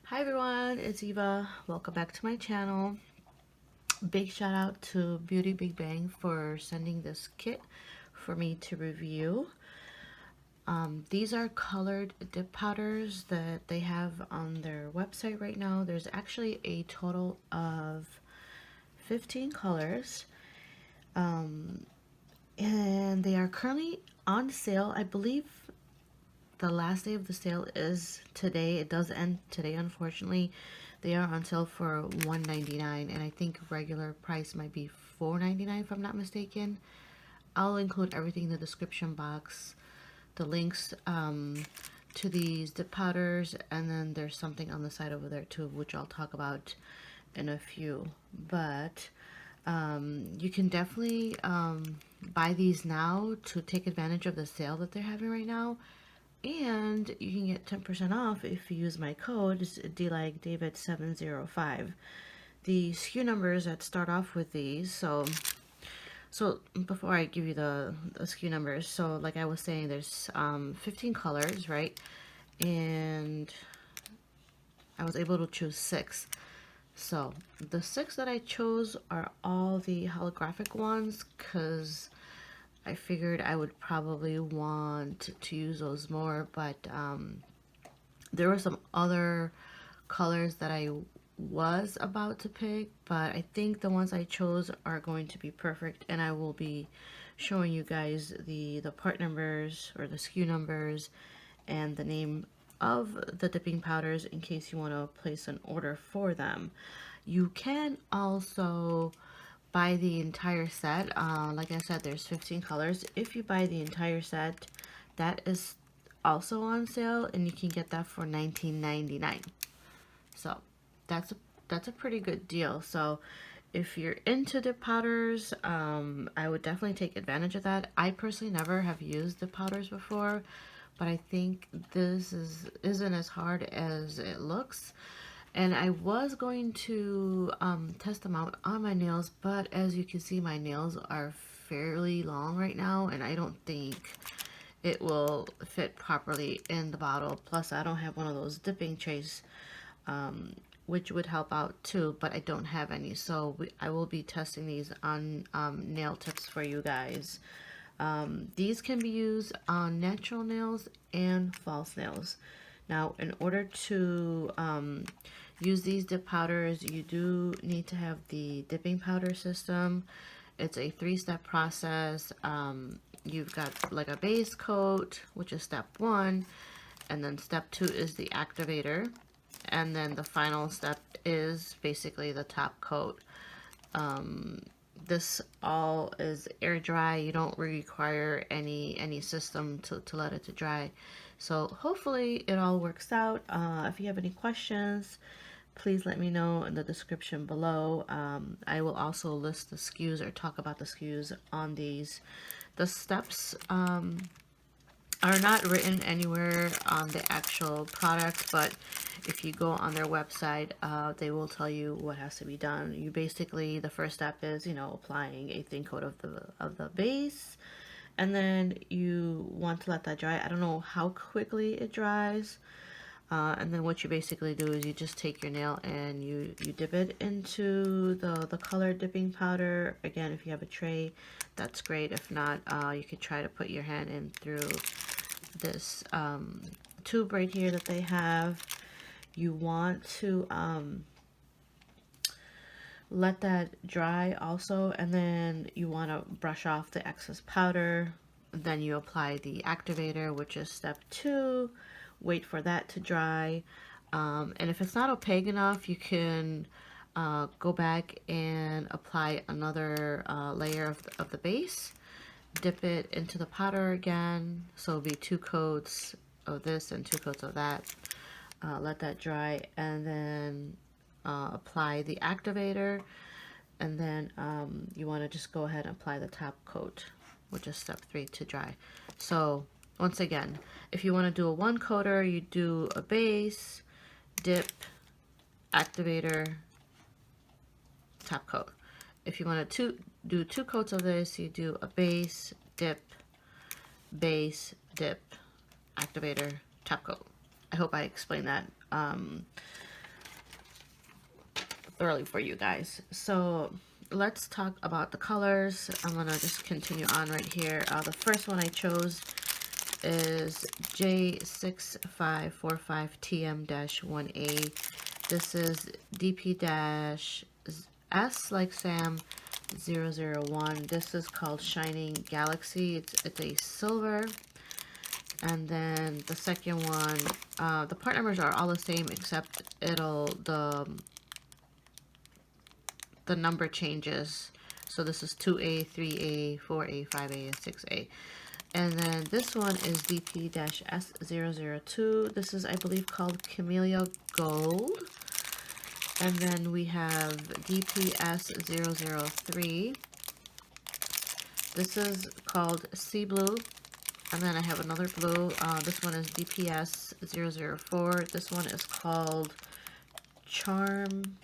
Hi everyone, it's Eva. Welcome back to my channel. Big shout out to Beauty Big Bang for sending this kit for me to review. These are colored dip powders that they have on their website right now. There's actually a total of 15 colors, and they are currently on sale. I believe the last day of the sale is today. It does end today, unfortunately. They are on sale for $1.99, and I think regular price might be $4.99 if I'm not mistaken. I'll include everything in the description box, the links to these dip powders, and then there's something on the side over there too, which I'll talk about in a few. But you can definitely buy these now to take advantage of the sale that they're having right now. And you can get 10% off if you use my code. It's DLikeDavid705. The SKU numbers that start off with these. So before I give you the SKU numbers, so like I was saying, there's 15 colors, right? And I was able to choose 6. So the 6 that I chose are all the holographic ones because I figured I would probably want to use those more, but there were some other colors that I was about to pick, but I think the ones I chose are going to be perfect, and I will be showing you guys the part numbers or the SKU numbers and the name of the dipping powders in case you want to place an order for them. You can also buy the entire set. Like I said, there's 15 colors. If you buy the entire set, that is also on sale, and you can get that for $19.99. So that's a pretty good deal. So if you're into dip powders, I would definitely take advantage of that. I personally never have used dip powders before, but I think this isn't as hard as it looks. And I was going to test them out on my nails, but as you can see, my nails are fairly long right now, and I don't think it will fit properly in the bottle. Plus, I don't have one of those dipping trays, which would help out too, but I don't have any. So I will be testing these on nail tips for you guys. These can be used on natural nails and false nails. Now, in order to use these dip powders, you do need to have the dipping powder system. It's a 3-step process. You've got like a base coat, which is step 1, and then step 2 is the activator, and then the final step is basically the top coat. This all is air dry. You don't require any system to let it to dry. So hopefully it all works out. If you have any questions, please let me know in the description below. I will also list the SKUs or talk about the SKUs on these. The steps are not written anywhere on the actual product, but if you go on their website, they will tell you what has to be done. You basically, the first step is, applying a thin coat of the base, and then you want to let that dry. I don't know how quickly it dries. And then what you basically do is you just take your nail and you dip it into the color dipping powder. Again, if you have a tray, that's great. If not, you could try to put your hand in through this tube right here that they have. You want to let that dry also, and then you want to brush off the excess powder. Then you apply the activator, which is step 2. Wait for that to dry, and if it's not opaque enough, you can go back and apply another layer of the base. Dip it into the powder again, so it'll be 2 coats of this and 2 coats of that. Let that dry, and then apply the activator, and then you want to just go ahead and apply the top coat, which is step 3, to dry. So once again, if you want to do a 1 coater, you do a base, dip, activator, top coat. If you want to do 2 coats of this, you do a base, dip, activator, top coat. I hope I explained that early for you guys. So let's talk about the colors. I'm gonna just continue on right here. The first one I chose is J6545TM-1A. This is DP-S like Sam 001. This is called Shining Galaxy. It's a silver. And then the second one, the part numbers are all the same except the number changes. So this is 2A, 3A, 4A, 5A, and 6A. And then this one is DP-S002. This is, I believe, called Camellia Gold. And then we have DP-S003. This is called Sea Blue. And then I have another blue. This one is DP-S004. This one is called Charm.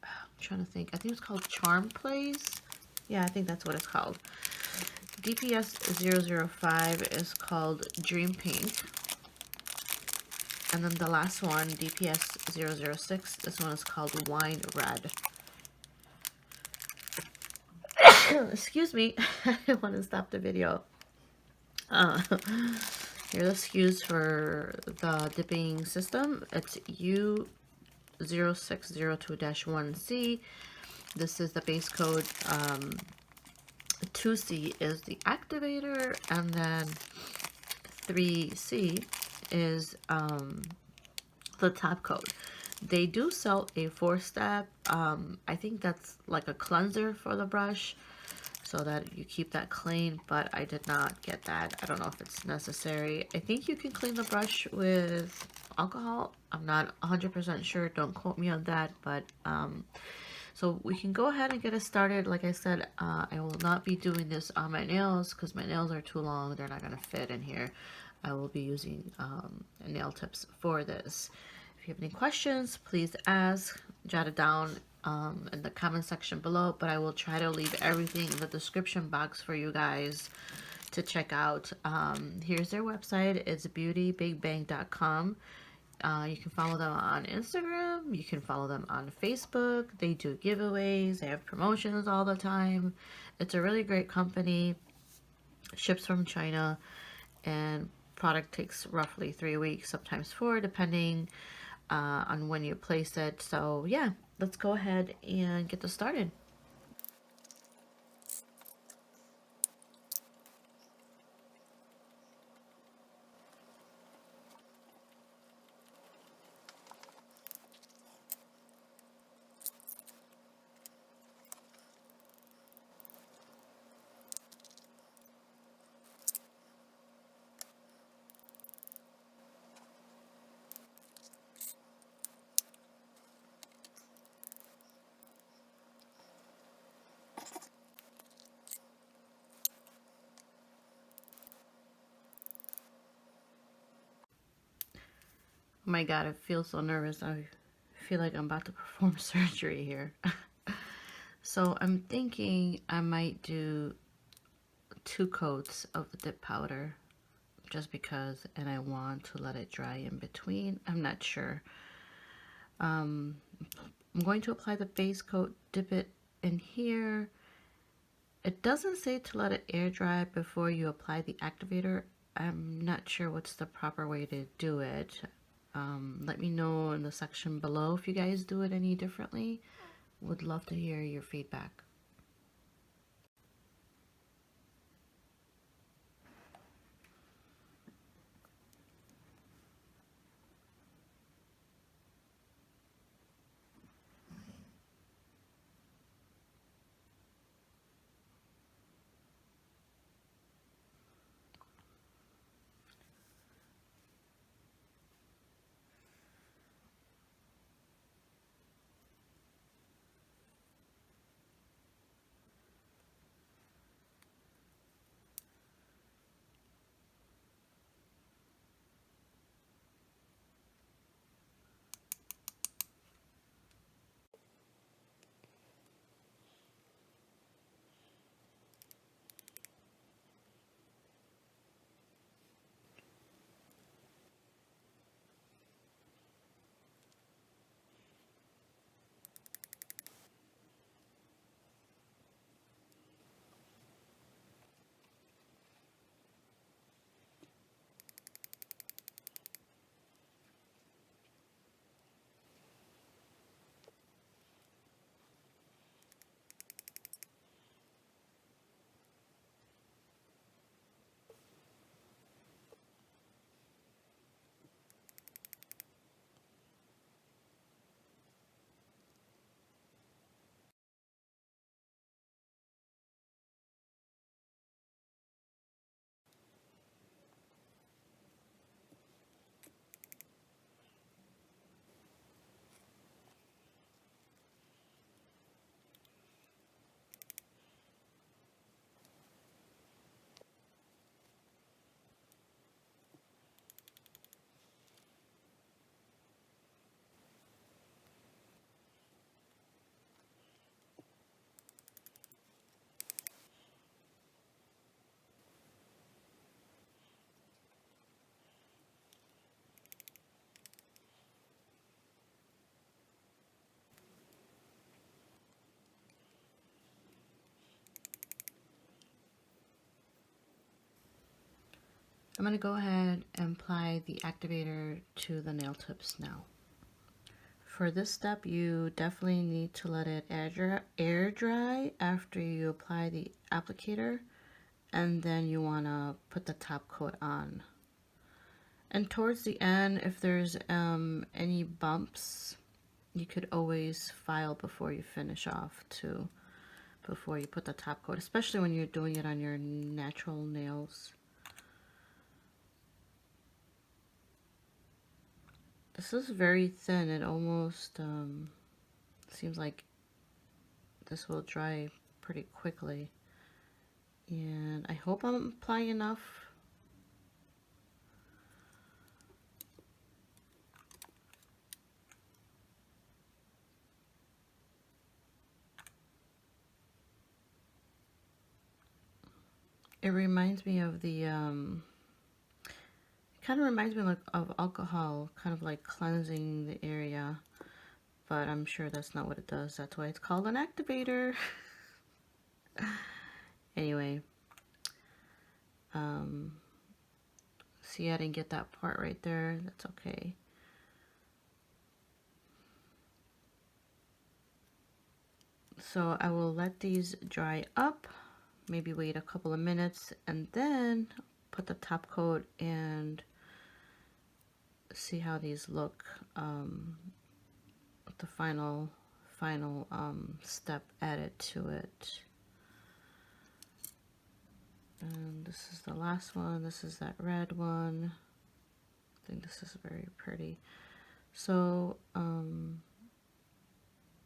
I'm trying to think. I think it's called Charm Plays. Yeah, I think that's what it's called. DP-S005 is called Dream Pink. And then the last one, DP-S006, this one is called Wine Red. Excuse me, I want to stop the video. Here are the SKUs for the dipping system. It's U0602-1C. This is the base code. 2C is the activator, and then 3C is the top coat. They do sell a 4-step. I think that's like a cleanser for the brush so that you keep that clean, but I did not get that. I don't know if it's necessary. I think you can clean the brush with alcohol. I'm not 100% sure. Don't quote me on that, but so we can go ahead and get it started. Like I said, I will not be doing this on my nails because my nails are too long. They're not going to fit in here. I will be using nail tips for this. If you have any questions, please ask. Jot it down in the comment section below, but I will try to leave everything in the description box for you guys to check out. Here's their website. It's BeautyBigBang.com. You can follow them on Instagram. You can follow them on Facebook. They do giveaways. They have promotions all the time. It's a really great company. Ships from China, and product takes roughly 3 weeks, sometimes 4, depending on when you place it. So yeah, let's go ahead and get this started. Oh my god, I feel so nervous. I feel like I'm about to perform surgery here. So I'm thinking I might do 2 coats of the dip powder just because, and I want to let it dry in between. I'm not sure. I'm going to apply the base coat, dip it in here. It doesn't say to let it air dry before you apply the activator. I'm not sure what's the proper way to do it. Let me know in the section below if you guys do it any differently. Would love to hear your feedback. I'm going to go ahead and apply the activator to the nail tips now. For this step, you definitely need to let it air dry after you apply the applicator, and then you want to put the top coat on. And towards the end, if there's any bumps, you could always file before you finish off too, before you put the top coat, especially when you're doing it on your natural nails. This is very thin. It almost seems like this will dry pretty quickly. And I hope I'm applying enough. It reminds me of the kind of reminds me like of alcohol, kind of like cleansing the area, but I'm sure that's not what it does. That's why it's called an activator. Anyway, see, I didn't get that part right there. That's okay. So I will let these dry up, maybe wait a couple of minutes, and then put the top coat and see how these look with the final step added to it. And this is the last one. This is that red one. I think this is very pretty. So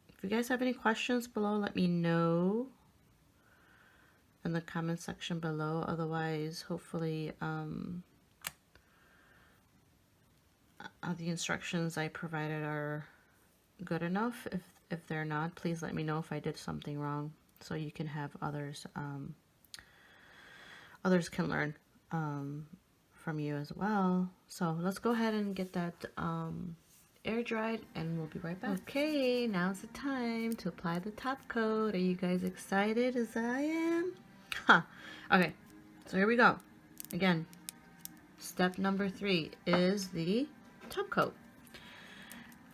if you guys have any questions below, let me know in the comment section below. Otherwise, hopefully the instructions I provided are good enough. If they're not, please let me know if I did something wrong, so you can have others others can learn from you as well. So let's go ahead and get that air dried, and we'll be right back. Okay, now's the time to apply the top coat. Are you guys excited as I am? Okay, so here we go. Again, step number 3 is the top coat.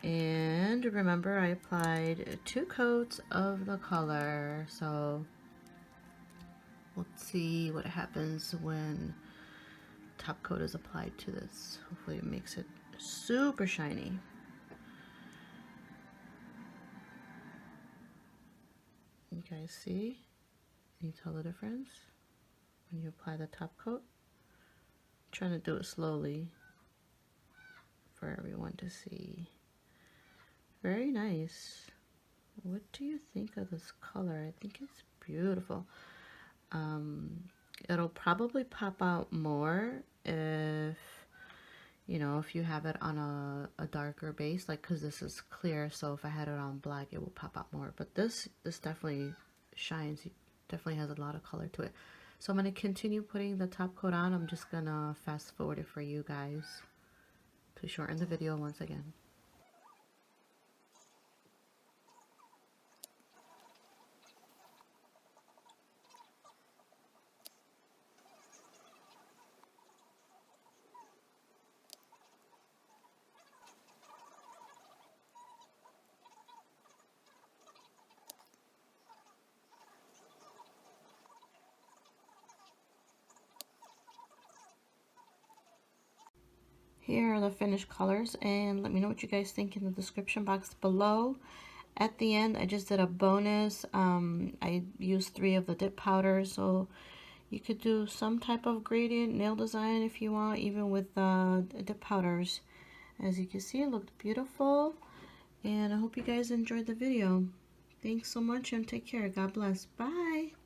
And remember, I applied 2 coats of the color. So let's see what happens when top coat is applied to this. Hopefully it makes it super shiny. You guys see? Can you tell the difference when you apply the top coat? I'm trying to do it slowly for everyone to see. Very nice. What do you think of this color? I think it's beautiful. It'll probably pop out more if, you know, if you have it on a darker base, like, because this is clear, so if I had it on black, it will pop out more. But this definitely shines. It definitely has a lot of color to it. So I'm going to continue putting the top coat on. I'm just going to fast forward it for you guys to shorten the video once again. Here are the finished colors, and let me know what you guys think in the description box below. At the end, I just did a bonus. I used 3 of the dip powders, so you could do some type of gradient nail design if you want, even with dip powders. As you can see, it looked beautiful, and I hope you guys enjoyed the video. Thanks so much, and take care. God bless. Bye.